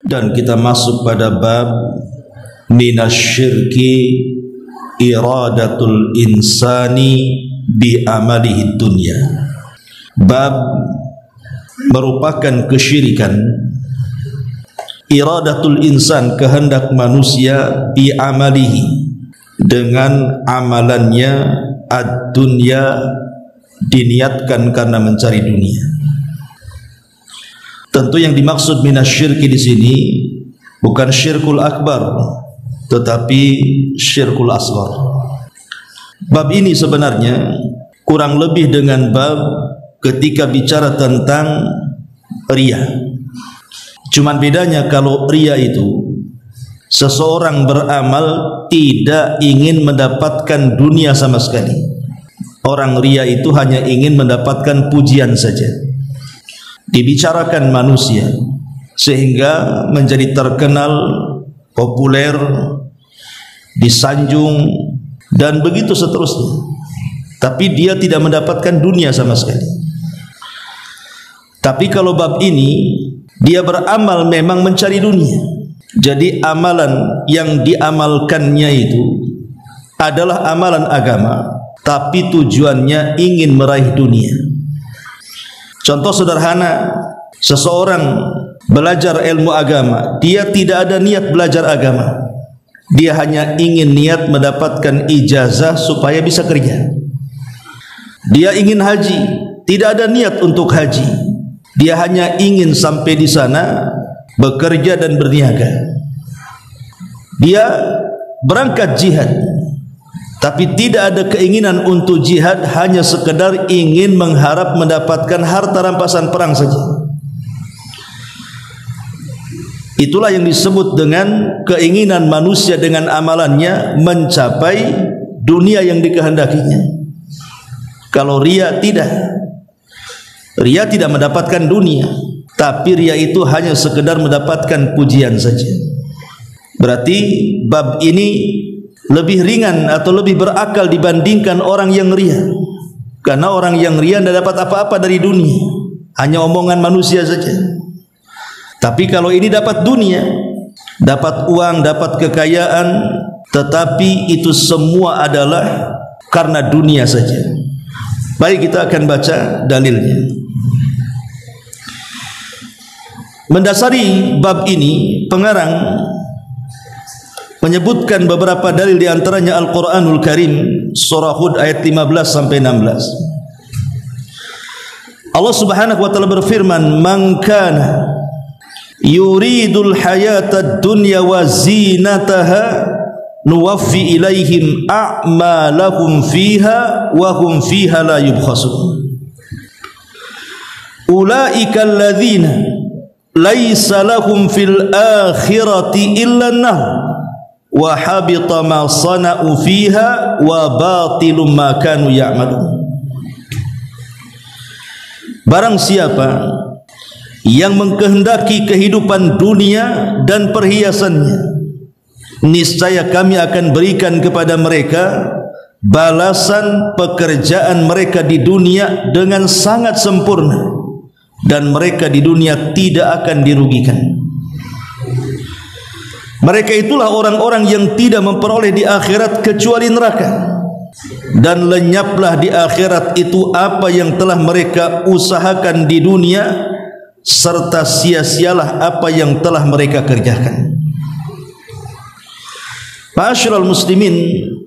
Dan kita masuk pada bab minasyirki iradatul insani bi amalihi dunya. Bab merupakan kesyirikan iradatul insan, kehendak manusia, bi amalihi, dengan amalannya, ad-dunya, diniatkan karena mencari dunia. Tentu yang dimaksud minasyirki di sini bukan syirkul akbar, tetapi syirkul asghar. Bab ini sebenarnya kurang lebih dengan bab ketika bicara tentang riya. Cuman bedanya kalau riya itu seseorang beramal tidak ingin mendapatkan dunia sama sekali. Orang riya itu hanya ingin mendapatkan pujian saja. Dibicarakan manusia sehingga menjadi terkenal, populer, disanjung, dan begitu seterusnya. Tapi dia tidak mendapatkan dunia sama sekali. Tapi kalau bab ini dia beramal memang mencari dunia. Jadi amalan yang diamalkannya itu adalah amalan agama, tapi tujuannya ingin meraih dunia. Contoh sederhana, seseorang belajar ilmu agama, dia tidak ada niat belajar agama. Dia hanya ingin niat mendapatkan ijazah supaya bisa kerja. Dia ingin haji, tidak ada niat untuk haji. Dia hanya ingin sampai di sana bekerja dan berniaga. Dia berangkat jihad, tapi tidak ada keinginan untuk jihad, hanya sekedar ingin mengharap mendapatkan harta rampasan perang saja. Itulah yang disebut dengan keinginan manusia dengan amalannya mencapai dunia yang dikehendakinya. Kalau riya tidak. Riya tidak mendapatkan dunia, tapi riya itu hanya sekedar mendapatkan pujian saja. Berarti bab ini lebih ringan atau lebih berakal dibandingkan orang yang riya. Karena orang yang riya tidak dapat apa-apa dari dunia, hanya omongan manusia saja. Tapi kalau ini dapat dunia, dapat uang, dapat kekayaan, tetapi itu semua adalah karena dunia saja. Baik, kita akan baca dalilnya. Mendasari bab ini, pengarang menyebutkan beberapa dalil, di antaranya Al-Qur'anul Karim, surah Hud ayat 15 sampai 16. Allah Subhanahu wa taala berfirman, "Man kana yuridul hayatad dunya wa zinataha nuwaffi ilaihim a'malahum fiha wa hum fiha la yubkhasun. Ulaika alladzina laisa lahum fil akhirati illa an-nar wa habita ma sana'u fiha wa batilum ma kanu ya'malun." Barang siapa yang mengkehendaki kehidupan dunia dan perhiasannya, niscaya kami akan berikan kepada mereka balasan pekerjaan mereka di dunia dengan sangat sempurna, dan mereka di dunia tidak akan dirugikan. Mereka itulah orang-orang yang tidak memperoleh di akhirat kecuali neraka, dan lenyaplah di akhirat itu apa yang telah mereka usahakan di dunia, serta sia-sialah apa yang telah mereka kerjakan. Ma'asyiral muslimin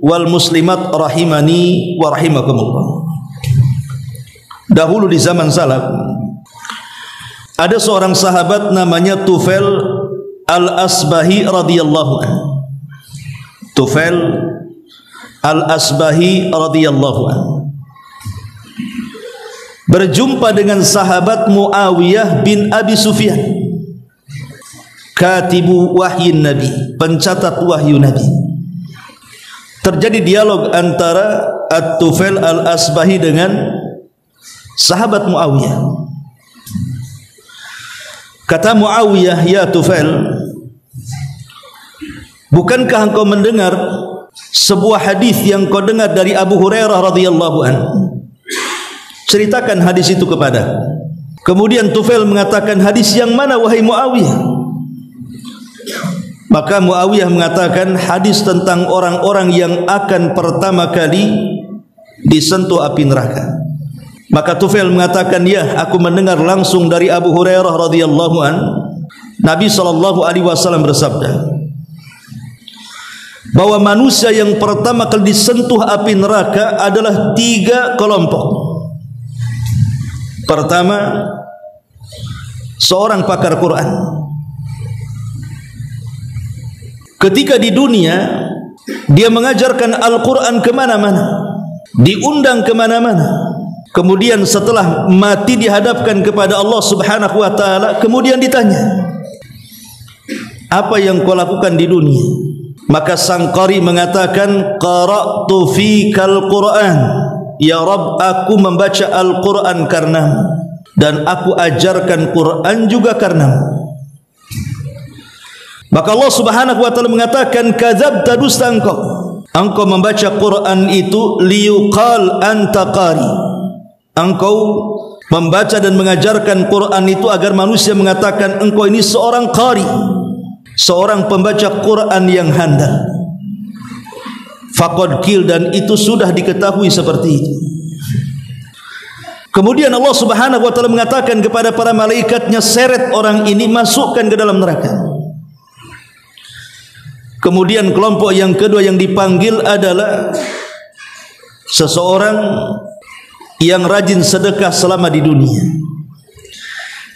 wal muslimat rahimani wa rahimakumullah. Dahulu di zaman salaf ada seorang sahabat namanya Tufail Al-Asbahi radhiyallahu anhu. Tufail Al-Asbahi radhiyallahu anhu berjumpa dengan sahabat Muawiyah bin Abi Sufyan, katibu wahyin Nabi, pencatat wahyu Nabi. Terjadi dialog antara At-Tufail Al-Asbahi dengan sahabat Muawiyah. Kata Muawiyah, "Ya Tufail, bukankah engkau mendengar sebuah hadis yang kau dengar dari Abu Hurairah radhiyallahu anhu? Ceritakan hadis itu kepada." Kemudian Tufail mengatakan, "Hadis yang mana wahai Muawiyah?" Maka Muawiyah mengatakan hadis tentang orang-orang yang akan pertama kali disentuh api neraka. Maka Tufail mengatakan, ya, aku mendengar langsung dari Abu Hurairah radhiyallahu an, Nabi SAW bersabda bahwa manusia yang pertama kali disentuh api neraka adalah 3 kelompok. Pertama, seorang pakar Quran. Ketika di dunia dia mengajarkan Al-Quran kemana-mana, diundang kemana-mana. Kemudian setelah mati dihadapkan kepada Allah Subhanahu wa ta'ala, kemudian ditanya, apa yang kau lakukan di dunia? Maka sang qari mengatakan, qara'tu fikal Quran, ya Rabb, aku membaca Al-Quran karenamu, dan aku ajarkan Quran juga karenamu. Maka Allah Subhanahu wa ta'ala mengatakan, kadzabta, dusta engkau membaca Quran itu liyuqal anta qari, engkau membaca dan mengajarkan Quran itu agar manusia mengatakan engkau ini seorang qari, seorang pembaca Quran yang handal. Faqad qil, dan itu sudah diketahui seperti itu. Kemudian Allah Subhanahu wa ta'ala mengatakan kepada para malaikatnya, seret orang ini, masukkan ke dalam neraka. Kemudian kelompok yang kedua yang dipanggil adalah seseorang yang rajin sedekah selama di dunia.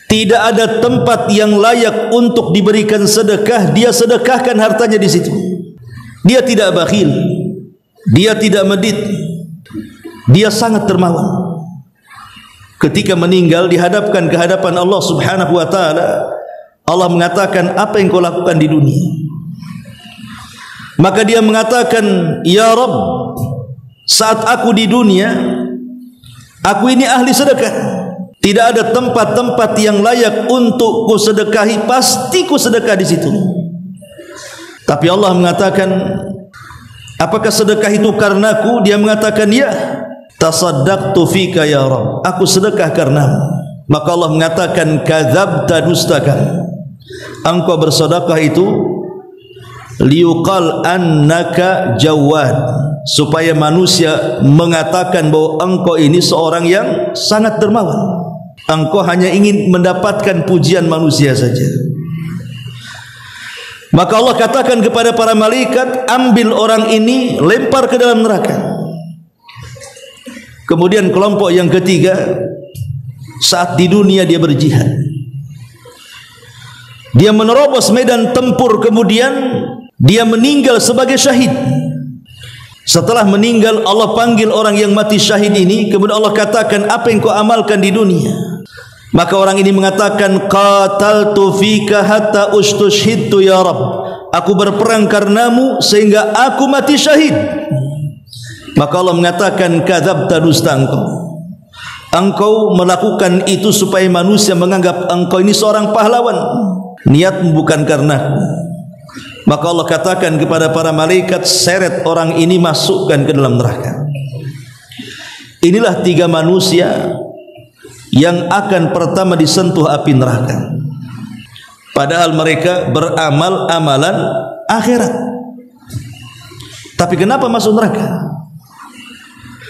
Tidak ada tempat yang layak untuk diberikan sedekah, dia sedekahkan hartanya di situ. Dia tidak bakhil, dia tidak medit, dia sangat dermawan. Ketika meninggal dihadapkan ke hadapan Allah Subhanahu wa ta'ala, Allah mengatakan, apa yang kau lakukan di dunia? Maka dia mengatakan, ya Rabb, saat aku di dunia, aku ini ahli sedekah, tidak ada tempat-tempat yang layak untuk ku sedekahi, pasti ku sedekah di situ. Tapi Allah mengatakan, apakah sedekah itu karenaku? Dia mengatakan, ya, tasaddaqtu fika ya Rabb, aku sedekah karenamu. Maka Allah mengatakan, kadzabta, dustakan, engkau bersedekah itu liyuqal annaka jawad, supaya manusia mengatakan bahwa engkau ini seorang yang sangat dermawan. Engkau hanya ingin mendapatkan pujian manusia saja. Maka Allah katakan kepada para malaikat, ambil orang ini, lempar ke dalam neraka. Kemudian kelompok yang ketiga, saat di dunia dia berjihad, dia menerobos medan tempur, kemudian dia meninggal sebagai syahid. Setelah meninggal, Allah panggil orang yang mati syahid ini, kemudian Allah katakan, apa yang kau amalkan di dunia? Maka orang ini mengatakan, qataltu fika hatta ustushhidtu ya Rabb, aku berperang karenamu sehingga aku mati syahid. Maka Allah mengatakan, kadzabta, dusta engkau melakukan itu supaya manusia menganggap engkau ini seorang pahlawan, niatmu bukan karenaku. Maka Allah katakan kepada para malaikat, seret orang ini, masukkan ke dalam neraka. Inilah 3 manusia yang akan pertama disentuh api neraka, padahal mereka beramal amalan akhirat. Tapi kenapa masuk neraka?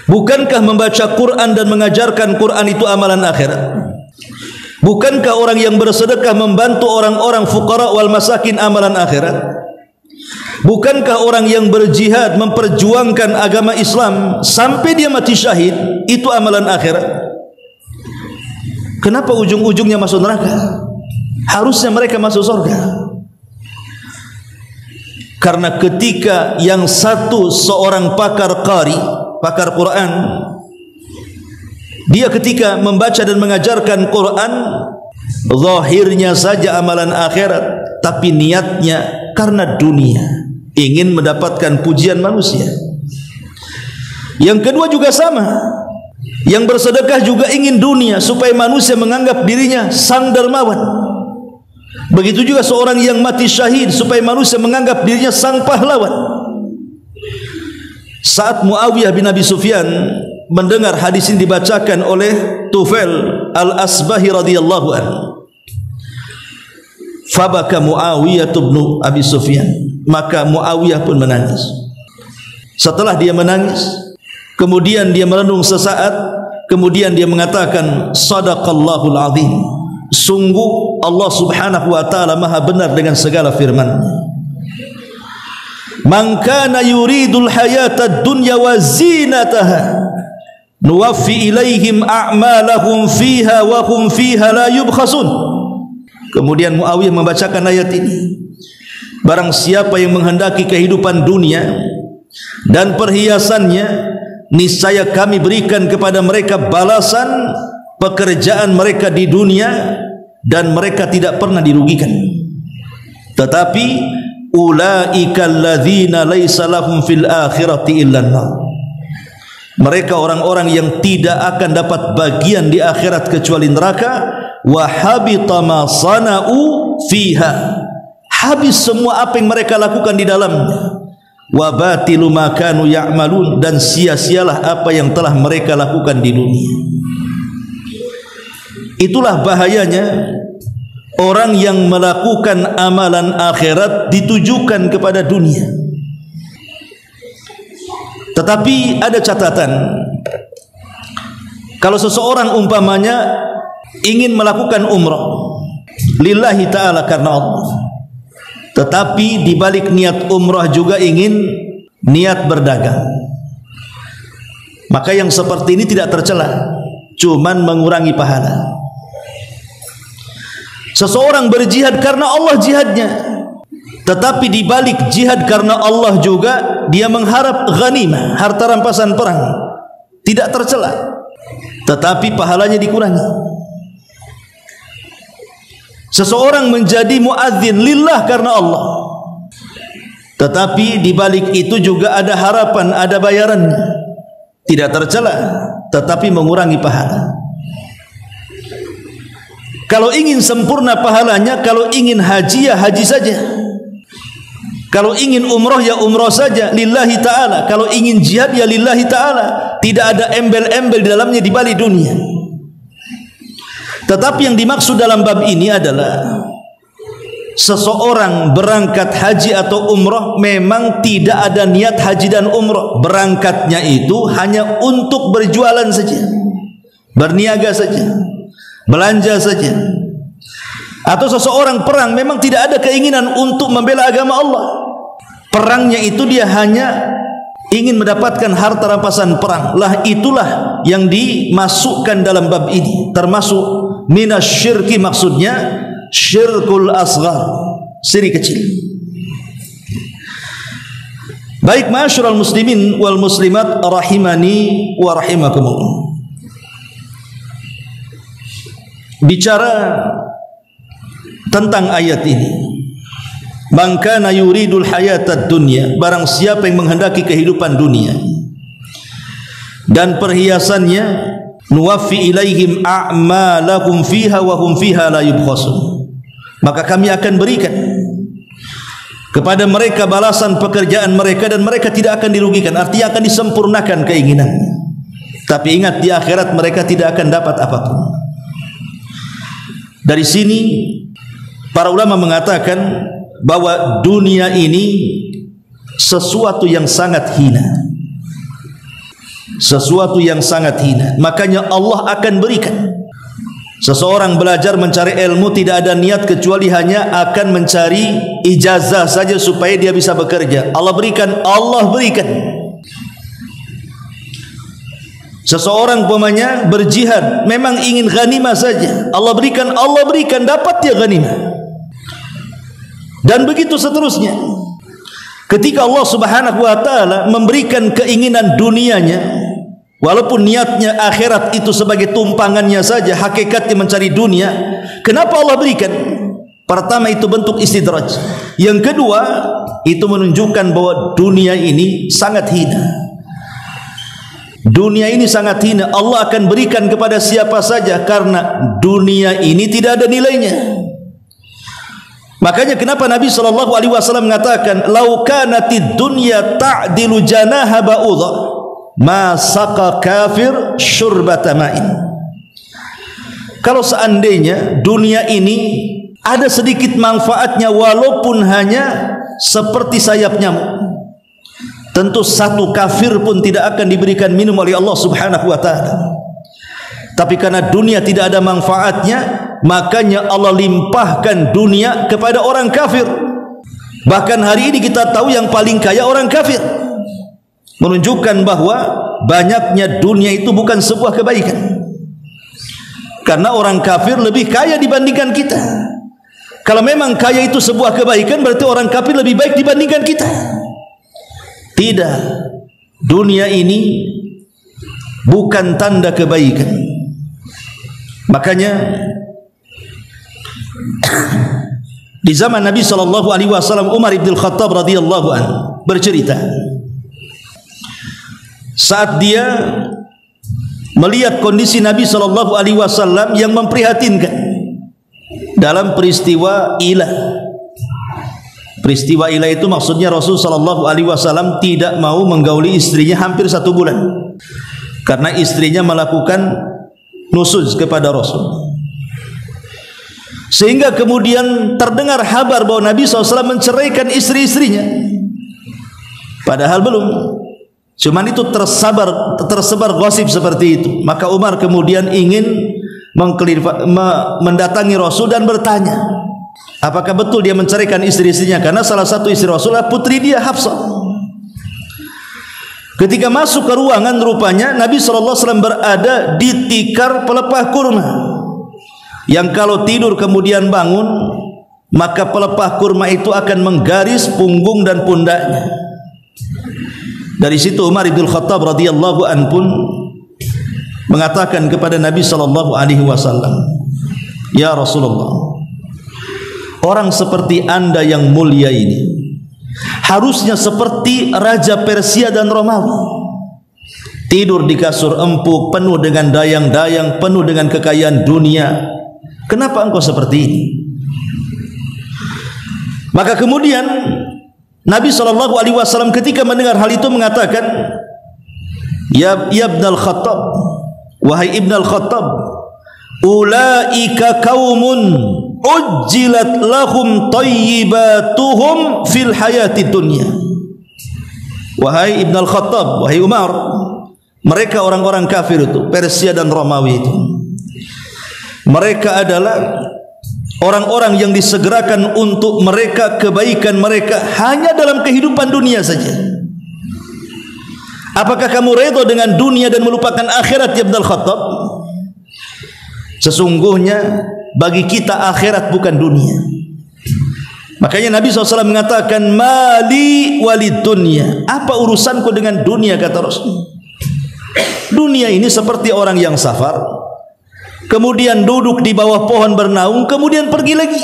Bukankah membaca Quran dan mengajarkan Quran itu amalan akhirat? Bukankah orang yang bersedekah membantu orang-orang fuqara wal masakin amalan akhirat? Bukankah orang yang berjihad memperjuangkan agama Islam sampai dia mati syahid itu amalan akhirat? Kenapa ujung-ujungnya masuk neraka? Harusnya mereka masuk surga. Karena ketika yang satu seorang pakar qari, pakar Quran, dia ketika membaca dan mengajarkan Quran, zahirnya saja amalan akhirat, tapi niatnya karena dunia, ingin mendapatkan pujian manusia. Yang kedua juga sama, yang bersedekah juga ingin dunia supaya manusia menganggap dirinya sang dermawan. Begitu juga seorang yang mati syahid supaya manusia menganggap dirinya sang pahlawan. Saat Muawiyah bin Abi Sufyan mendengar hadis ini dibacakan oleh Tufail al-Asbahi radhiyallahu anhu, Fabaka Muawiyah bin Abi Sufyan, maka Muawiyah pun menangis. Setelah dia menangis, kemudian dia merenung sesaat, kemudian dia mengatakan, Sadaqallahul azim, sungguh Allah subhanahu wa ta'ala maha benar dengan segala firman-Nya. Man kana yuridul hayatad dunya wa zinataha nuwaffi ilaihim a'malahum fiha wa hum fiha la yubkhasun. Kemudian Muawiyah membacakan ayat ini. Barang siapa yang menghendaki kehidupan dunia dan perhiasannya, niscaya kami berikan kepada mereka balasan pekerjaan mereka di dunia dan mereka tidak pernah dirugikan. Tetapi ulaika alladzina laisa lahum fil akhirati illa an-nar, mereka orang-orang yang tidak akan dapat bagian di akhirat kecuali neraka. Wa habita ma sana'u fiha, habis semua apa yang mereka lakukan di dalamnya. Wa batilu ma kanu ya'malun, dan sia-sialah apa yang telah mereka lakukan di dunia. Itulah bahayanya orang yang melakukan amalan akhirat ditujukan kepada dunia. Tetapi ada catatan. Kalau seseorang umpamanya ingin melakukan umrah lillahi ta'ala karena Allah, tetapi di balik niat umrah juga ingin niat berdagang, maka yang seperti ini tidak tercela, cuman mengurangi pahala. Seseorang berjihad karena Allah jihadnya, tetapi di balik jihad karena Allah juga dia mengharap ghanimah, harta rampasan perang, tidak tercela, tetapi pahalanya dikurangi. Seseorang menjadi muadzin lillah karena Allah, tetapi di balik itu juga ada harapan, ada bayarannya, tidak tercela, tetapi mengurangi pahala. Kalau ingin sempurna pahalanya, kalau ingin haji ya haji saja, kalau ingin umrah ya umrah saja lillahi ta'ala, kalau ingin jihad ya lillahi ta'ala, tidak ada embel-embel di dalamnya di balik dunia. Tetapi yang dimaksud dalam bab ini adalah seseorang berangkat haji atau umrah memang tidak ada niat haji dan umrah, berangkatnya itu hanya untuk berjualan saja, berniaga saja, belanja saja. Atau seseorang perang memang tidak ada keinginan untuk membela agama Allah, perangnya itu dia hanya ingin mendapatkan harta rampasan perang. Lah itulah yang dimasukkan dalam bab ini, termasuk minasyirki, maksudnya syirkul asghar, syirik kecil. Baik ma'asyiral muslimin wal muslimat rahimani wa rahimakumullah. Bicara tentang ayat ini, man kana yuridul hayatad dunya, barang siapa yang menghendaki kehidupan dunia dan perhiasannya, nuwaffi ilaihim a'malahum fiha wa hum fiha la yubkhasun, maka kami akan berikan kepada mereka balasan pekerjaan mereka dan mereka tidak akan dirugikan, artinya akan disempurnakan keinginannya. Tapi ingat, di akhirat mereka tidak akan dapat apapun. Dari sini para ulama mengatakan bahwa dunia ini sesuatu yang sangat hina, sesuatu yang sangat hina. Makanya Allah akan berikan. Seseorang belajar mencari ilmu tidak ada niat kecuali hanya akan mencari ijazah saja supaya dia bisa bekerja. Allah berikan, Allah berikan. Seseorang umpamanya berjihad memang ingin ghanimah saja, Allah berikan, dapat dia ghanimah. Dan begitu seterusnya. Ketika Allah subhanahu wa ta'ala memberikan keinginan dunianya, walaupun niatnya akhirat itu sebagai tumpangannya saja, hakikatnya mencari dunia, kenapa Allah berikan? Pertama, itu bentuk istidraj. Yang kedua, itu menunjukkan bahwa dunia ini sangat hina. Dunia ini sangat hina. Allah akan berikan kepada siapa saja karena dunia ini tidak ada nilainya. Makanya kenapa Nabi SAW mengatakan, "Lau kanatid dunya ta'dilu janaha ba'udha, ma saqa kafir syurbata ma'in." Kalau seandainya dunia ini ada sedikit manfaatnya walaupun hanya seperti sayap nyamuk. Tentu satu kafir pun tidak akan diberikan minum oleh Allah Subhanahu wa taala. Tapi karena dunia tidak ada manfaatnya, makanya Allah limpahkan dunia kepada orang kafir. Bahkan hari ini kita tahu yang paling kaya orang kafir. Menunjukkan bahwa banyaknya dunia itu bukan sebuah kebaikan. Karena orang kafir lebih kaya dibandingkan kita. Kalau memang kaya itu sebuah kebaikan, berarti orang kafir lebih baik dibandingkan kita. Tidak. Dunia ini bukan tanda kebaikan. Makanya di zaman Nabi SAW, Umar ibn Khattab radhiyallahu anhu bercerita, saat dia melihat kondisi Nabi SAW yang memprihatinkan dalam peristiwa ilah. Peristiwa ilah itu maksudnya Rasul SAW tidak mau menggauli istrinya hampir 1 bulan karena istrinya melakukan nusuz kepada Rasul, sehingga kemudian terdengar kabar bahwa Nabi SAW menceraikan istri-istrinya, padahal belum. Cuman itu tersebar gosip seperti itu. Maka Umar kemudian ingin mendatangi Rasul dan bertanya, apakah betul dia menceraikan istri-istrinya? Karena salah satu istri Rasul adalah putri dia, Hafsah. Ketika masuk ke ruangan, rupanya Nabi SAW berada di tikar pelepah kurma, yang kalau tidur kemudian bangun, maka pelepah kurma itu akan menggaris punggung dan pundaknya. Dari situ Umar bin Khattab radhiyallahu anhu pun mengatakan kepada Nabi SAW, ya Rasulullah, orang seperti anda yang mulia ini harusnya seperti Raja Persia dan Romawi, tidur di kasur empuk penuh dengan dayang-dayang, penuh dengan kekayaan dunia. Kenapa engkau seperti ini? Maka kemudian Nabi SAW ketika mendengar hal itu mengatakan, ya Ibn al-Khattab, wahai Ibn al-Khattab, ulaika kaumun ujjilat lahum tayyibatuhum fil hayati dunya. Wahai Ibn al-Khattab, wahai Umar, mereka orang-orang kafir itu, Persia dan Romawi itu, mereka adalah orang-orang yang disegerakan untuk mereka kebaikan mereka hanya dalam kehidupan dunia saja. Apakah kamu redha dengan dunia dan melupakan akhirat, ya Ibn al-Khattab? Sesungguhnya bagi kita akhirat bukan dunia. Makanya Nabi SAW mengatakan, mali walid dunya. Apa urusanku dengan dunia, kata Rasul. Dunia ini seperti orang yang safar, kemudian duduk di bawah pohon bernaung, kemudian pergi lagi.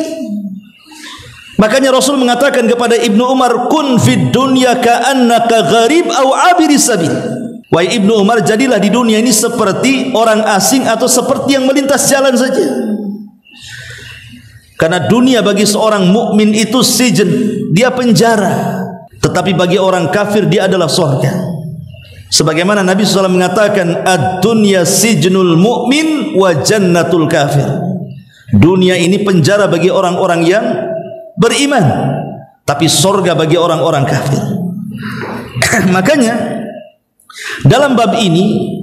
Makanya Rasul mengatakan kepada Ibnu Umar, kun fid dunya ka'annaka gharib au abiris sabil. Wahai Ibnu Umar, jadilah di dunia ini seperti orang asing atau seperti yang melintas jalan saja. Karena dunia bagi seorang mukmin itu sijen, dia penjara. Tetapi bagi orang kafir dia adalah surga. Sebagaimana Nabi SAW mengatakan, ad-dunya sijnul mu'min wa jannatul kafir. Dunia ini penjara bagi orang-orang yang beriman, tapi surga bagi orang-orang kafir. Makanya dalam bab ini,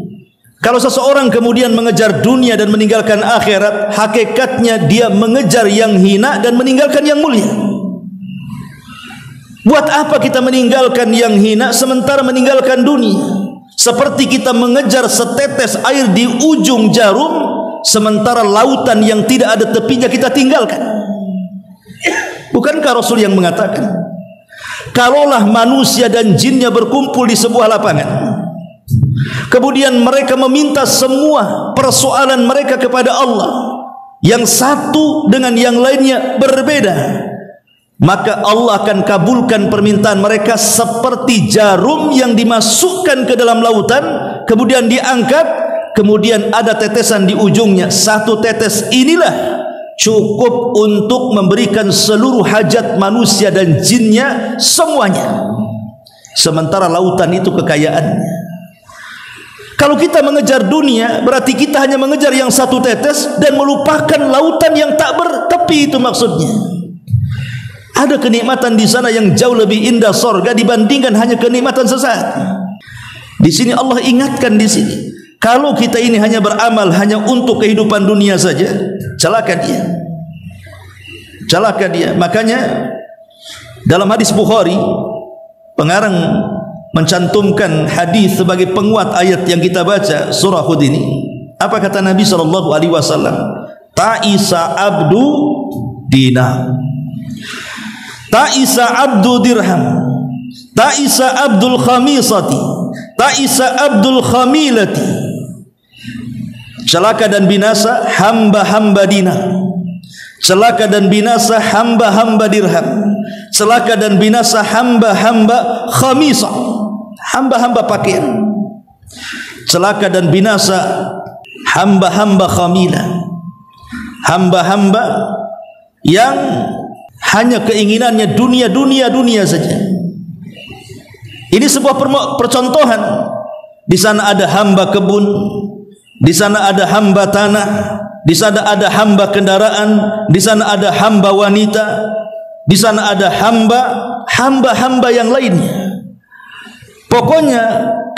kalau seseorang kemudian mengejar dunia dan meninggalkan akhirat, hakikatnya dia mengejar yang hina dan meninggalkan yang mulia. Buat apa kita meninggalkan yang hina sementara meninggalkan dunia? Seperti kita mengejar setetes air di ujung jarum, sementara lautan yang tidak ada tepinya kita tinggalkan. Bukankah Rasul yang mengatakan, kalaulah manusia dan jinnya berkumpul di sebuah lapangan, kemudian mereka meminta semua persoalan mereka kepada Allah, yang satu dengan yang lainnya berbeda, maka Allah akan kabulkan permintaan mereka seperti jarum yang dimasukkan ke dalam lautan, kemudian diangkat, kemudian ada tetesan di ujungnya. Satu tetes inilah cukup untuk memberikan seluruh hajat manusia dan jinnya semuanya, sementara lautan itu kekayaannya. Kalau kita mengejar dunia, berarti kita hanya mengejar yang satu tetes dan melupakan lautan yang tak bertepi. Itu maksudnya. Ada kenikmatan di sana yang jauh lebih indah sorga dibandingkan hanya kenikmatan sesaat. Di sini Allah ingatkan di sini. Kalau kita ini hanya beramal hanya untuk kehidupan dunia saja, celaka dia. Celaka dia. Makanya dalam hadis Bukhari, pengarang mencantumkan hadis sebagai penguat ayat yang kita baca surah Hud ini. Apa kata Nabi SAW? Ta'isa abdu dinar, ta'isa abdu dirham, ta'isa abdul khamisati, ta'isa abdul khamilati. Celaka dan binasa hamba-hamba dinar, celaka dan binasa hamba-hamba dirham, celaka dan binasa hamba-hamba khamisah, hamba-hamba pakaian, celaka dan binasa hamba-hamba khamilah, hamba-hamba yang hanya keinginannya dunia saja. Ini sebuah percontohan. Di sana ada hamba kebun, di sana ada hamba tanah, di sana ada hamba kendaraan, di sana ada hamba wanita, di sana ada hamba-hamba yang lainnya. Pokoknya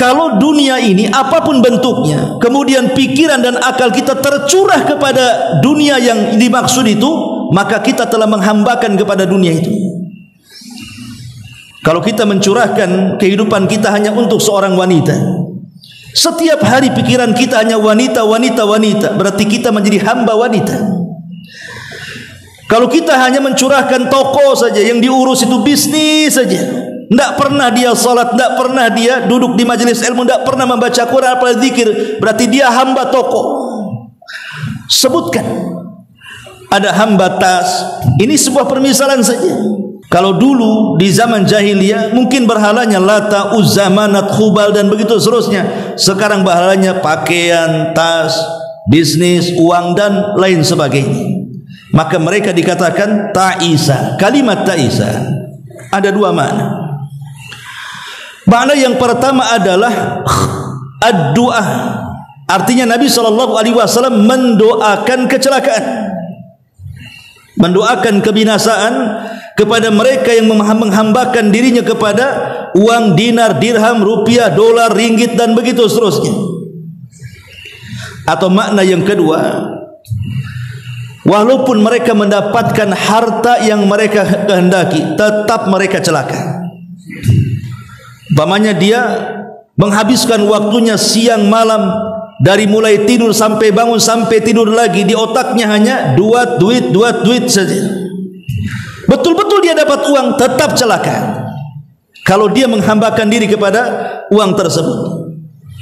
kalau dunia ini apapun bentuknya, kemudian pikiran dan akal kita tercurah kepada dunia yang dimaksud itu, maka kita telah menghambakan kepada dunia itu. Kalau kita mencurahkan kehidupan kita hanya untuk seorang wanita, setiap hari pikiran kita hanya wanita, berarti kita menjadi hamba wanita. Kalau kita hanya mencurahkan toko saja, yang diurus itu bisnis saja, tidak pernah dia salat, tidak pernah dia duduk di majelis ilmu, tidak pernah membaca Quran atau zikir, berarti dia hamba toko. Sebutkan ada hamba tas. Ini sebuah permisalan saja. Kalau dulu di zaman jahiliyah mungkin berhalanya Lata, Uzza, Manat, Khubal dan begitu seterusnya. Sekarang berhalanya pakaian, tas, bisnis, uang dan lain sebagainya. Maka mereka dikatakan ta'isa. Kalimat ta'isa ada dua makna. Makna yang pertama adalah ad-du'a. Artinya Nabi SAW mendoakan kecelakaan, mendoakan kebinasaan kepada mereka yang menghambakan dirinya kepada uang dinar, dirham, rupiah, dolar, ringgit dan begitu seterusnya. Atau makna yang kedua, walaupun mereka mendapatkan harta yang mereka kehendaki, tetap mereka celaka. Umpamanya dia menghabiskan waktunya siang malam, dari mulai tidur sampai bangun sampai tidur lagi, di otaknya hanya duit saja. Betul-betul dia dapat uang, tetap celaka kalau dia menghambakan diri kepada uang tersebut.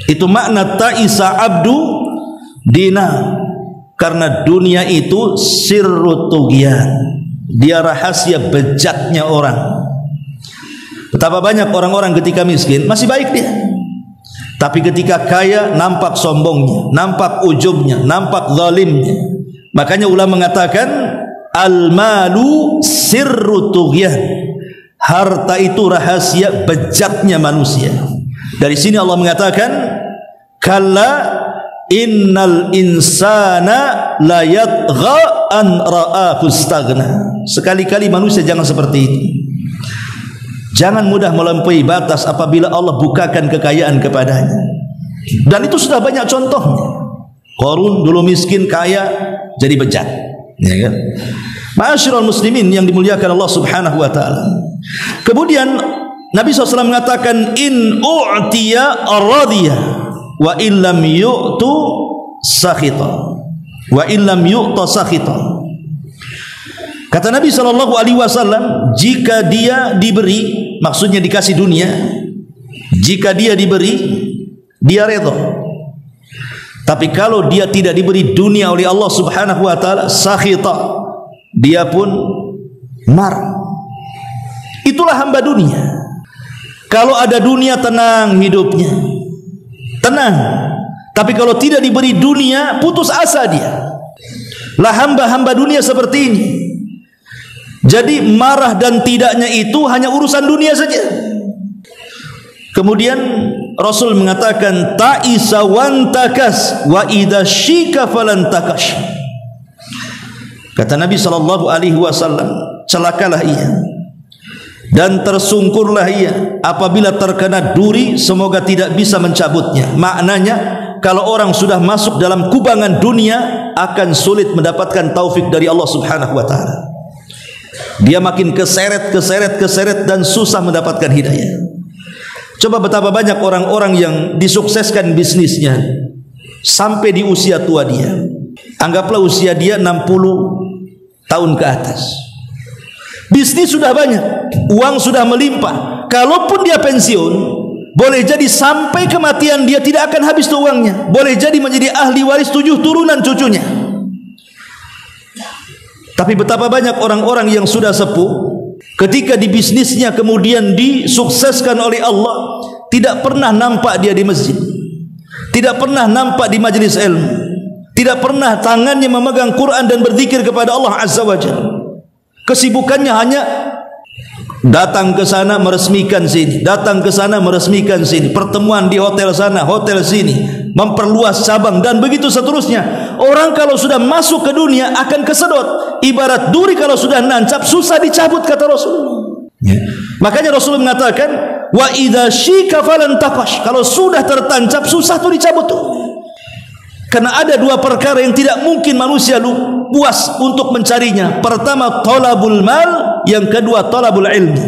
Itu makna ta'isa abdu dinar. Karena dunia itu sirru tughyan, dia rahasia bejatnya orang. Betapa banyak orang-orang ketika miskin masih baik dia, tapi ketika kaya nampak sombongnya, nampak ujubnya, nampak zalimnya. Makanya ulama mengatakan al-malu sirru tughyan, harta itu rahasia bejatnya manusia. Dari sini Allah mengatakan kalla innal insana la yatgha an ra'ahu istaghna. Sekali-kali manusia jangan seperti itu. Jangan mudah melampaui batas apabila Allah bukakan kekayaan kepadanya. Dan itu sudah banyak contohnya. Qarun dulu miskin, kaya jadi bejat, ya kan? Ma'asyiral muslimin yang dimuliakan Allah Subhanahu wa taala. Kemudian Nabi SAW mengatakan in u'tiya ar-radiyah wa illam yu'tu sakhita wa illam yu'ta sakhita. Kata Nabi SAW, jika dia diberi, maksudnya dikasih dunia, jika dia diberi, dia redha. Tapi kalau dia tidak diberi dunia oleh Allah Subhanahu wa taala, sakhita, dia pun marah. Itulah hamba dunia. Kalau ada dunia tenang hidupnya, tenang. Tapi kalau tidak diberi dunia, putus asa dia. Lah hamba-hamba dunia seperti ini. Jadi marah dan tidaknya itu hanya urusan dunia saja. Kemudian Rasul mengatakan ta'isa wantakas wa idza syika falantakas. Kata Nabi SAW, celakalah ia dan tersungkurlah ia apabila terkena duri, semoga tidak bisa mencabutnya. Maknanya, kalau orang sudah masuk dalam kubangan dunia, akan sulit mendapatkan taufik dari Allah Subhanahu wa ta'ala. Dia makin keseret dan susah mendapatkan hidayah. Coba betapa banyak orang-orang yang disukseskan bisnisnya sampai di usia tua dia. Anggaplah usia dia 60 tahun ke atas. Bisnis sudah banyak, uang sudah melimpah. Kalaupun dia pensiun, boleh jadi sampai kematian dia tidak akan habis tuh uangnya. Boleh jadi menjadi ahli waris 7 turunan cucunya. Tapi betapa banyak orang-orang yang sudah sepuh, ketika di bisnisnya kemudian disukseskan oleh Allah, tidak pernah nampak dia di masjid, tidak pernah nampak di majelis ilmu, tidak pernah tangannya memegang Quran dan berzikir kepada Allah Azza wa Jalla. Kesibukannya hanya datang ke sana meresmikan sini, datang ke sana meresmikan sini, pertemuan di hotel sana, hotel sini, memperluas cabang dan begitu seterusnya. Orang kalau sudah masuk ke dunia akan kesedot, ibarat duri kalau sudah nancap susah dicabut, kata Rasul. Makanya Rasul mengatakan wa idza syika falantaqash, kalau sudah tertancap susah tuh dicabut tuh. Karena ada 2 perkara yang tidak mungkin manusia puas untuk mencarinya. Pertama talabul mal, yang kedua talabul ilmi.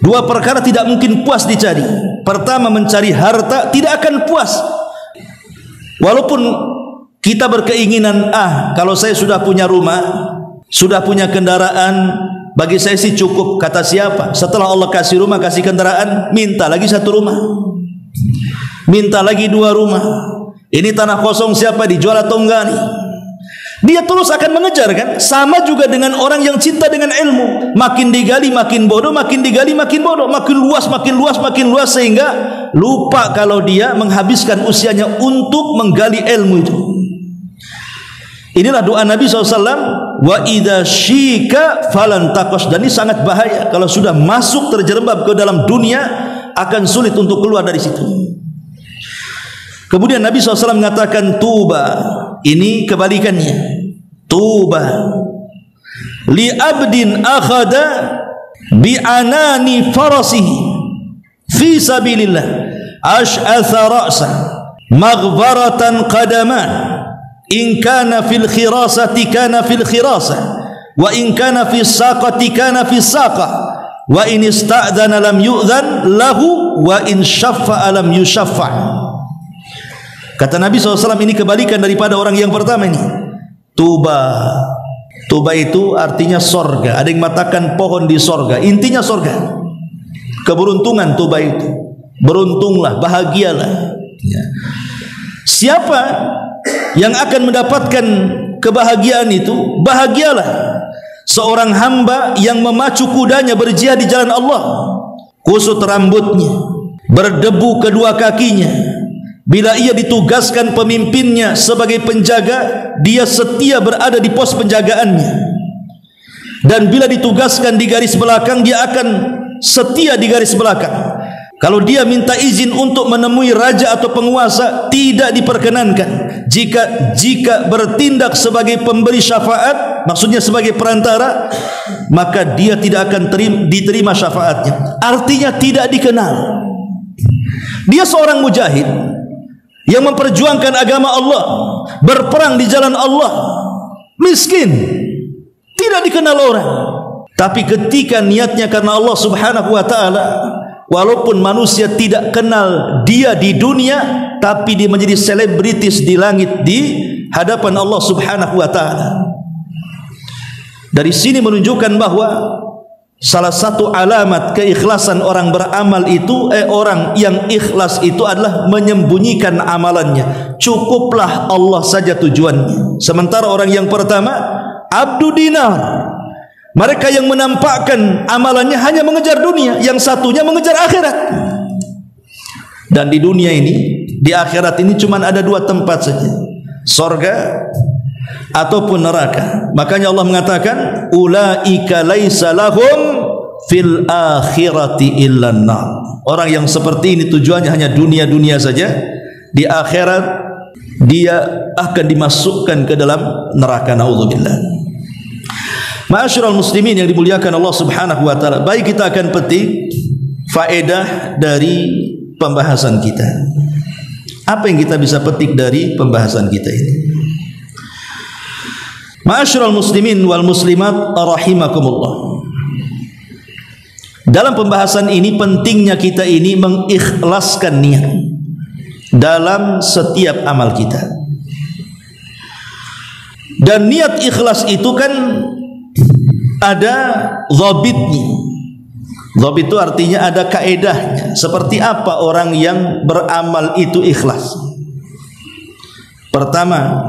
2 perkara tidak mungkin puas dicari. Pertama mencari harta tidak akan puas. Walaupun kita berkeinginan, kalau saya sudah punya rumah, sudah punya kendaraan, bagi saya sih cukup. Kata siapa? Setelah Allah kasih rumah, kasih kendaraan, minta lagi 1 rumah, minta lagi 2 rumah. Ini tanah kosong siapa, dijual atau enggak nih? Dia terus akan mengejar, kan? Sama juga dengan orang yang cinta dengan ilmu. Makin digali makin bodoh, makin digali makin bodoh, makin luas, sehingga lupa kalau dia menghabiskan usianya untuk menggali ilmu itu. Inilah doa Nabi SAW, wa idza syika falantaqash. Dan ini sangat bahaya. Kalau sudah masuk terjerembab ke dalam dunia, akan sulit untuk keluar dari situ. Kemudian Nabi SAW mengatakan tuba, ini kebalikannya. Tuba li abdin akhada bi anani farasihi fi sabilillah ash'atha ra'sa maghbaratan qadama in kana fil khirasati kana fil khirasa wa in kana fis saqati kana fis saqa wa in ista'dhana lam yu'dhan lahu wa in syaffa'a lam yushaffa'. Kata Nabi SAW, ini kebalikan daripada orang yang pertama ini. Tuba, tuba itu artinya sorga. Ada yang mengatakan pohon di sorga, intinya sorga. Keberuntungan tuba itu, beruntunglah, bahagialah. Siapa yang akan mendapatkan kebahagiaan itu? Bahagialah seorang hamba yang memacu kudanya berjihad di jalan Allah, kusut rambutnya, berdebu kedua kakinya. Bila ia ditugaskan pemimpinnya sebagai penjaga, dia setia berada di pos penjagaannya. Dan bila ditugaskan di garis belakang, dia akan setia di garis belakang. Kalau dia minta izin untuk menemui raja atau penguasa, tidak diperkenankan. Jika bertindak sebagai pemberi syafaat, maksudnya sebagai perantara, maka dia tidak akan diterima syafaatnya. Artinya tidak dikenal. Dia seorang mujahid yang memperjuangkan agama Allah, berperang di jalan Allah, miskin, tidak dikenal orang. Tapi ketika niatnya karena Allah Subhanahu wa ta'ala, walaupun manusia tidak kenal dia di dunia, tapi dia menjadi selebritis di langit di hadapan Allah Subhanahu wa ta'ala. Dari sini menunjukkan bahwa salah satu alamat keikhlasan orang beramal itu, orang yang ikhlas itu adalah menyembunyikan amalannya. Cukuplah Allah saja tujuannya. Sementara orang yang pertama, abdu dinar, mereka yang menampakkan amalannya hanya mengejar dunia, yang satunya mengejar akhirat. Dan di dunia ini, di akhirat ini cuma ada 2 tempat saja, sorga ataupun neraka. Makanya Allah mengatakan ulaika laisa lahum fil akhirati illan nar. Orang yang seperti ini tujuannya hanya dunia-dunia saja, di akhirat dia akan dimasukkan ke dalam neraka. Naudzubillah. Ma'asyiral muslimin yang dimuliakan Allah Subhanahu wa taala, baik kita akan petik faedah dari pembahasan kita. Apa yang kita bisa petik dari pembahasan kita ini? Ma'asyiral muslimin wal muslimat rahimakumullah. Dalam pembahasan ini pentingnya kita ini mengikhlaskan niat dalam setiap amal kita. Dan niat ikhlas itu kan ada dhabitnya. Dhabit itu artinya ada kaedahnya. Seperti apa orang yang beramal itu ikhlas? Pertama,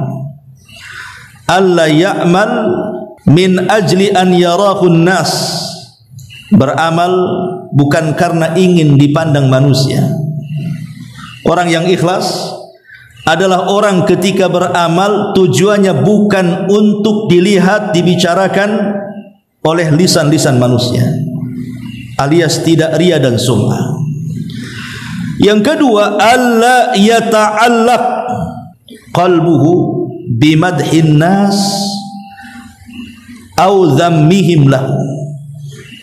alla ya'mal min ajli an yarahun nas. Beramal bukan karena ingin dipandang manusia. Orang yang ikhlas adalah orang ketika beramal tujuannya bukan untuk dilihat, dibicarakan oleh lisan-lisan manusia, alias tidak riya dan sum'ah. Yang kedua, alla yata'allaq qalbuhu bimadhin nas au dhammihim lahu.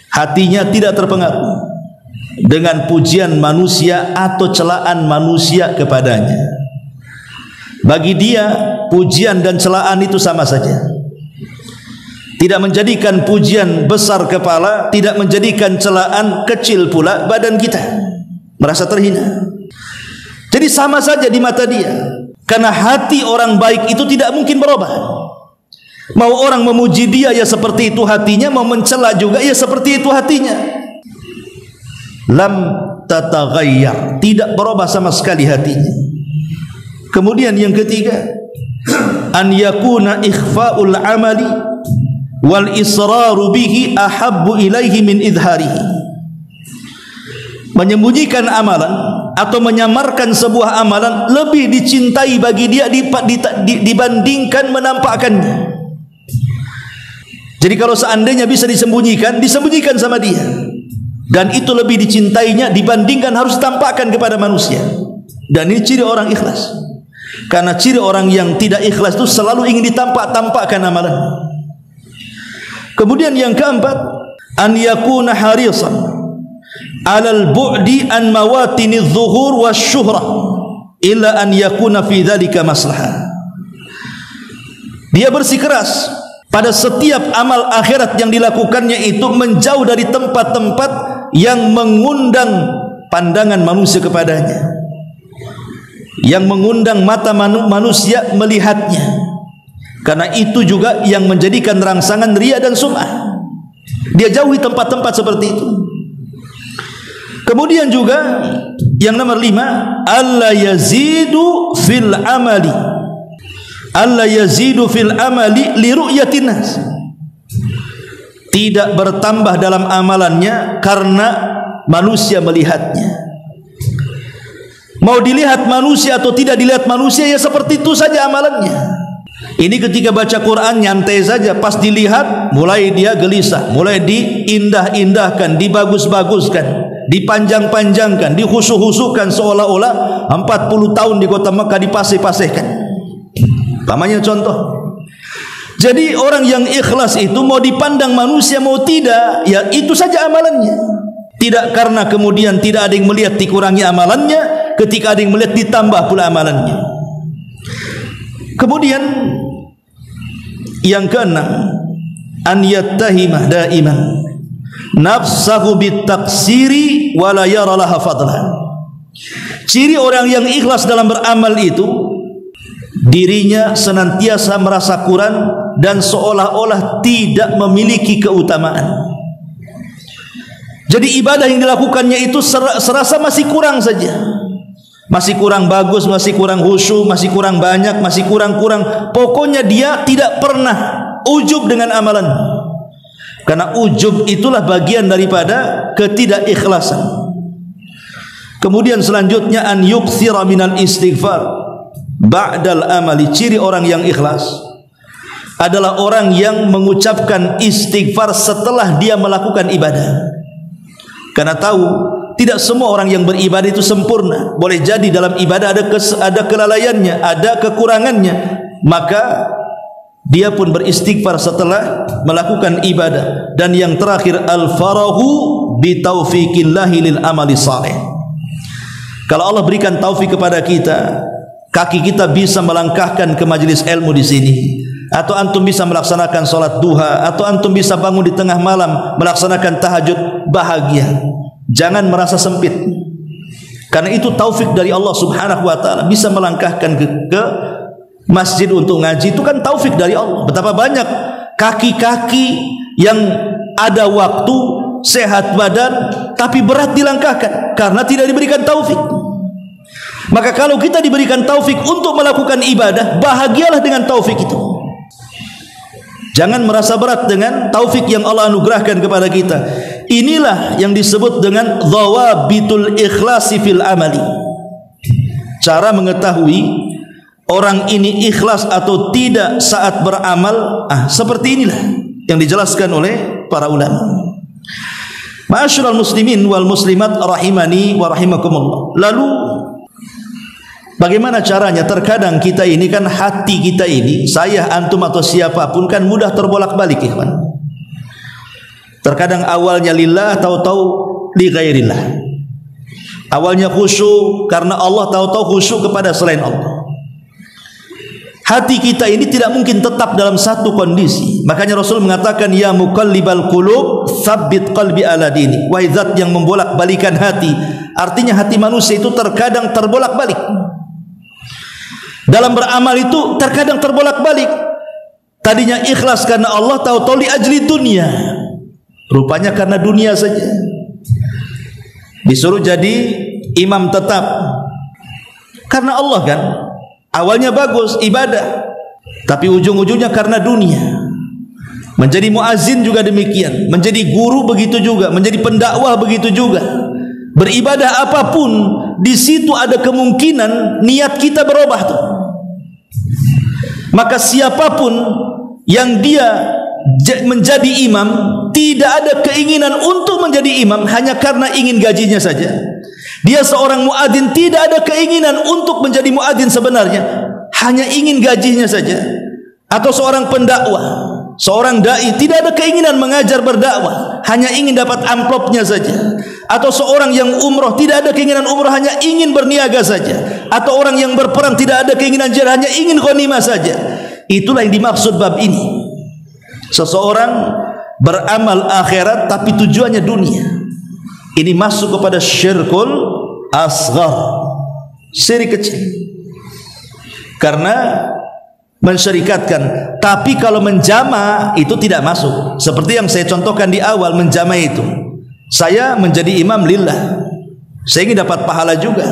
Hatinya tidak terpengaruh dengan pujian manusia atau celaan manusia kepadanya. Bagi dia pujian dan celaan itu sama saja. Tidak menjadikan pujian besar kepala, tidak menjadikan celaan kecil pula badan kita, merasa terhina. Jadi sama saja di mata dia. Karena hati orang baik itu tidak mungkin berubah. Mau orang memuji dia ya seperti itu hatinya, mau mencela juga ya seperti itu hatinya. Lam tataghayyar, tidak berubah sama sekali hatinya. Kemudian yang ketiga, an yakuna ikhfa'ul amali wal israru bihi ahabbu ilaihi min idharihi. Menyembunyikan amalan atau menyamarkan sebuah amalan lebih dicintai bagi dia dibandingkan menampakkannya. Jadi kalau seandainya bisa disembunyikan, disembunyikan sama dia, dan itu lebih dicintainya dibandingkan harus tampakkan kepada manusia. Dan ini ciri orang ikhlas. Karena ciri orang yang tidak ikhlas itu selalu ingin ditampak-tampakkan amalan. Kemudian yang keempat, an yakuna harisan alal bu'di an mawatiniz zuhur wasyuhrah illa an yakuna fi dzalika maslahah. Dia bersikeras pada setiap amal akhirat yang dilakukannya itu menjauh dari tempat-tempat yang mengundang pandangan manusia kepadanya, yang mengundang mata manusia melihatnya. Karena itu juga yang menjadikan rangsangan riya dan sum'ah. Dia jauhi tempat-tempat seperti itu. Kemudian juga yang nomor 5, alla yazidu fil amali, alla yazidu fil amali li ru'yatin nas. Tidak bertambah dalam amalannya karena manusia melihatnya. Mau dilihat manusia atau tidak dilihat manusia ya seperti itu saja amalannya. Ini ketika baca Quran nyantai saja, pas dilihat mulai dia gelisah, mulai diindah-indahkan, dibagus-baguskan, dipanjang-panjangkan, dihusuh-husuhkan seolah-olah 40 tahun di kota Mekah dipasih-pasihkan. Namanya contoh. Jadi orang yang ikhlas itu mau dipandang manusia mau tidak, ya itu saja amalannya. Tidak karena kemudian tidak ada yang melihat dikurangi amalannya, ketika ada yang melihat ditambah pula amalannya. Kemudian yang keenam, an yattahimah daiman nafsahu bitaksiri wa la yara laha fadlan. Ciri orang yang ikhlas dalam beramal itu, dirinya senantiasa merasa kurang dan seolah-olah tidak memiliki keutamaan. Jadi ibadah yang dilakukannya itu serasa masih kurang saja, masih kurang bagus, masih kurang khusyuk, masih kurang banyak, masih kurang-kurang. Pokoknya dia tidak pernah ujub dengan amalan. Karena ujub itulah bagian daripada ketidakikhlasan. Kemudian selanjutnya an yukthira minal istighfar ba'dal amali. Ciri orang yang ikhlas adalah orang yang mengucapkan istighfar setelah dia melakukan ibadah. Karena tahu tidak semua orang yang beribadah itu sempurna. Boleh jadi dalam ibadah ada kelalaiannya, ada kekurangannya. Maka dia pun beristighfar setelah melakukan ibadah. Dan yang terakhir, al-farahu bi taufiqillahi lil amali salih. Kalau Allah berikan taufik kepada kita, kaki kita bisa melangkahkan ke majelis ilmu di sini, atau antum bisa melaksanakan salat duha, atau antum bisa bangun di tengah malam melaksanakan tahajud, bahagia. Jangan merasa sempit. Karena itu taufik dari Allah Subhanahu wa taala. Bisa melangkahkan ke masjid untuk ngaji, itu kan taufik dari Allah. Betapa banyak kaki-kaki yang ada waktu, sehat badan, tapi berat dilangkahkan karena tidak diberikan taufik. Maka kalau kita diberikan taufik untuk melakukan ibadah, bahagialah dengan taufik itu. Jangan merasa berat dengan taufik yang Allah anugerahkan kepada kita. Inilah yang disebut dengan dhawabitul ikhlasi fil amali. Cara mengetahui orang ini ikhlas atau tidak saat beramal, seperti inilah yang dijelaskan oleh para ulama. Ma'asyiral muslimin wal muslimat rahimani wa rahimakumullah. Lalu bagaimana caranya? Terkadang kita ini kan, hati kita ini, saya, antum atau siapapun kan mudah terbolak-balik, ikhwan. Terkadang awalnya lillah, tahu-tahu li ghairillah. Awalnya khusyuk karena Allah, tahu-tahu khusyuk kepada selain Allah. Hati kita ini tidak mungkin tetap dalam satu kondisi. Makanya Rasul mengatakan, ya muqallibal qulub, tsabbit qalbi ala dini. Wahai zat yang membolak-balikan hati. Artinya hati manusia itu terkadang terbolak-balik. Dalam beramal itu terkadang terbolak-balik. Tadinya ikhlas karena Allah, tahu-tahu li ajli dunia. Rupanya karena dunia saja. Disuruh jadi imam tetap karena Allah kan. Awalnya bagus ibadah, tapi ujung-ujungnya karena dunia. Menjadi muazin juga demikian, menjadi guru begitu juga, menjadi pendakwah begitu juga. Beribadah apapun, di situ ada kemungkinan niat kita berubah tuh. Maka siapapun yang dia menjadi imam, tidak ada keinginan untuk menjadi imam hanya karena ingin gajinya saja. Dia seorang muadzin, tidak ada keinginan untuk menjadi muadzin sebenarnya, hanya ingin gajinya saja. Atau seorang pendakwah, seorang dai, tidak ada keinginan mengajar berdakwah, hanya ingin dapat amplopnya saja. Atau seorang yang umroh, tidak ada keinginan umroh, hanya ingin berniaga saja. Atau orang yang berperang, tidak ada keinginan jihad, hanya ingin ghanimah saja. Itulah yang dimaksud bab ini. Seseorang beramal akhirat tapi tujuannya dunia. Ini masuk kepada syirkul asghar, syirik kecil. Karena mensyirikatkan. Tapi kalau menjama itu tidak masuk. Seperti yang saya contohkan di awal, menjama itu, saya menjadi imam lillah, saya ingin dapat pahala juga.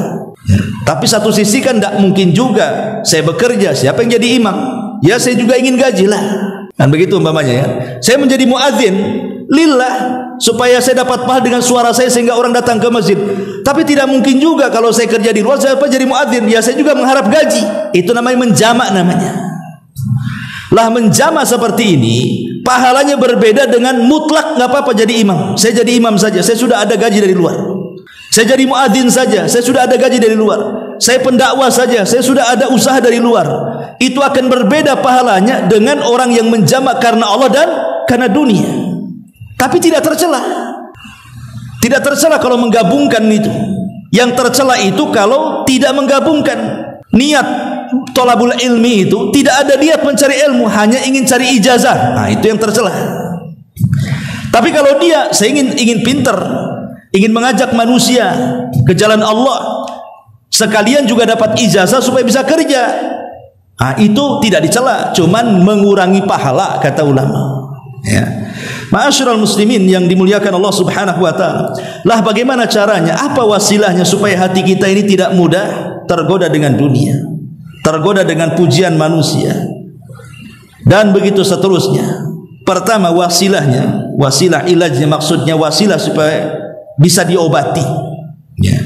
Tapi satu sisi kan tidak mungkin juga saya bekerja, siapa yang jadi imam? Ya saya juga ingin gaji lah. Dan begitu umpamanya ya. Saya menjadi muadzin lillah supaya saya dapat pahala dengan suara saya sehingga orang datang ke masjid. Tapi tidak mungkin juga kalau saya kerja di luar, saya jadi muadzin, ya saya juga mengharap gaji. Itu namanya menjamak namanya. Lah menjamak seperti ini pahalanya berbeda dengan mutlak nggak apa-apa jadi imam. Saya jadi imam saja, saya sudah ada gaji dari luar. Saya jadi muadzin saja, saya sudah ada gaji dari luar. Saya pendakwah saja, saya sudah ada usaha dari luar. Itu akan berbeda pahalanya dengan orang yang menjamak karena Allah dan karena dunia. Tapi tidak tercela. Tidak tercela kalau menggabungkan itu. Yang tercela itu kalau tidak menggabungkan. Niat thalabul ilmi itu tidak ada niat mencari ilmu, hanya ingin cari ijazah. Nah, itu yang tercela. Tapi kalau dia saya ingin pintar, ingin mengajak manusia ke jalan Allah, sekalian juga dapat ijazah supaya bisa kerja. Nah, itu tidak dicela, cuman mengurangi pahala kata ulama. Ya. Ma'asyiral muslimin yang dimuliakan Allah Subhanahu wa taala. Lah bagaimana caranya? Apa wasilahnya supaya hati kita ini tidak mudah tergoda dengan dunia, tergoda dengan pujian manusia, dan begitu seterusnya. Pertama wasilahnya, wasilah ilajnya, maksudnya wasilah supaya bisa diobati. Ya.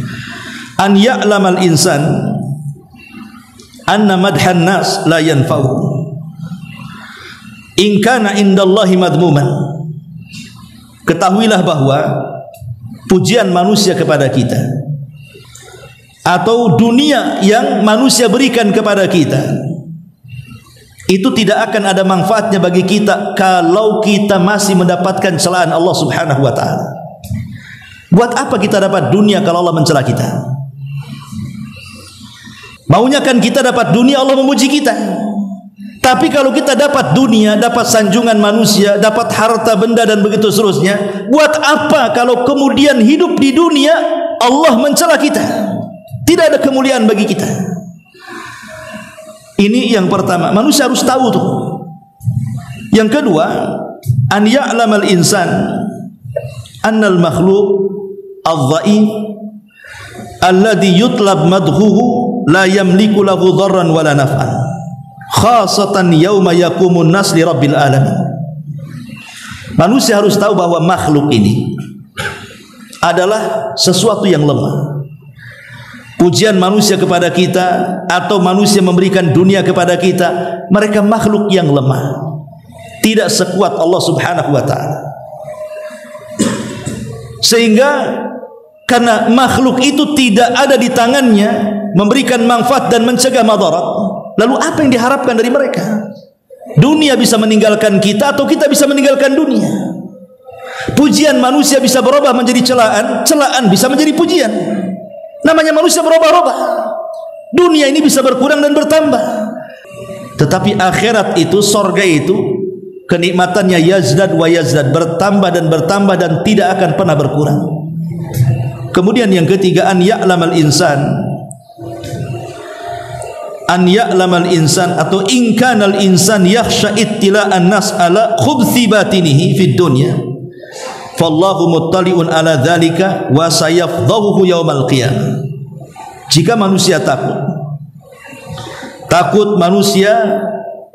An ya'lamal insan anna madhan nas la yanfa'u in kana indallahi madmuman. Ketahuilah bahwa pujian manusia kepada kita, atau dunia yang manusia berikan kepada kita, itu tidak akan ada manfaatnya bagi kita kalau kita masih mendapatkan celaan Allah Subhanahu wa taala. Buat apa kita dapat dunia kalau Allah mencela kita? Maunya kan kita dapat dunia, Allah memuji kita. Tapi kalau kita dapat dunia, dapat sanjungan manusia, dapat harta benda dan begitu seterusnya, buat apa kalau kemudian hidup di dunia Allah mencela kita? Tidak ada kemuliaan bagi kita. Ini yang pertama, manusia harus tahu tuh. Yang kedua, an ya'lamal insan annal makhluk adh-dha'if alladhi yutlab madhuhu la yamliku lahu dharran wala naf'an, khasatan yauma yaqumun nas li rabbil alamin. Manusia harus tahu bahwa makhluk ini adalah sesuatu yang lemah. Pujian manusia kepada kita atau manusia memberikan dunia kepada kita, mereka makhluk yang lemah, tidak sekuat Allah Subhanahu wa taala. Sehingga karena makhluk itu tidak ada di tangannya memberikan manfaat dan mencegah madarat, lalu apa yang diharapkan dari mereka? Dunia bisa meninggalkan kita atau kita bisa meninggalkan dunia. Pujian manusia bisa berubah menjadi celaan, celaan bisa menjadi pujian. Namanya manusia berubah-ubah. Dunia ini bisa berkurang dan bertambah, tetapi akhirat itu, sorga itu, kenikmatannya yazdad wa yazdad, bertambah dan bertambah dan tidak akan pernah berkurang. Kemudian yang ketiga, an ya'lamal insan atau in kanal insan yakhsha ittila'an nas ala khubthi batinihi fid dunya fallahu muttali'un ala dzalika wa sayafdhahu yaumal qiyamah. Jika manusia takut manusia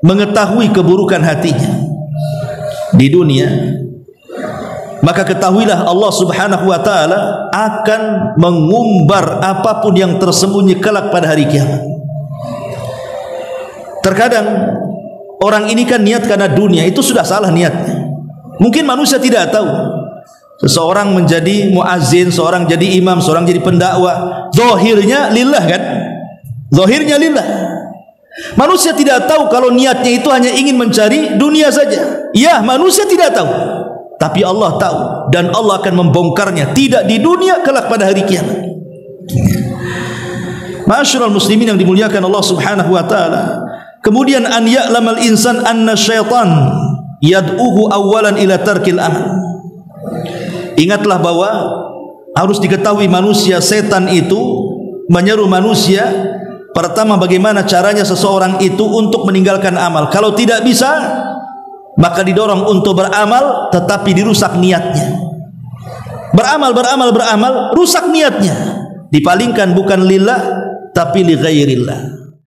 mengetahui keburukan hatinya di dunia, maka ketahuilah Allah Subhanahu wa taala akan mengumbar apapun yang tersembunyi kelak pada hari kiamat. Terkadang orang ini kan niat karena dunia, itu sudah salah niatnya. Mungkin manusia tidak tahu. Seseorang menjadi muazzin, seorang jadi imam, seorang jadi pendakwah, zahirnya lillah kan? Zahirnya lillah. Manusia tidak tahu kalau niatnya itu hanya ingin mencari dunia saja. Ya, manusia tidak tahu. Tapi Allah tahu, dan Allah akan membongkarnya, tidak di dunia, kelak pada hari kiamat. Ma'asyiral muslimin yang dimuliakan Allah Subhanahu wa taala. Kemudian an ya'lamal insan anna syaitan yad'uhu awalan ila tarkil amal. Ingatlah bahwa harus diketahui manusia, setan itu menyeru manusia pertama bagaimana caranya seseorang itu untuk meninggalkan amal. Kalau tidak bisa, maka didorong untuk beramal tetapi dirusak niatnya. Beramal, rusak niatnya. Dipalingkan bukan lillah tapi li ghairillah.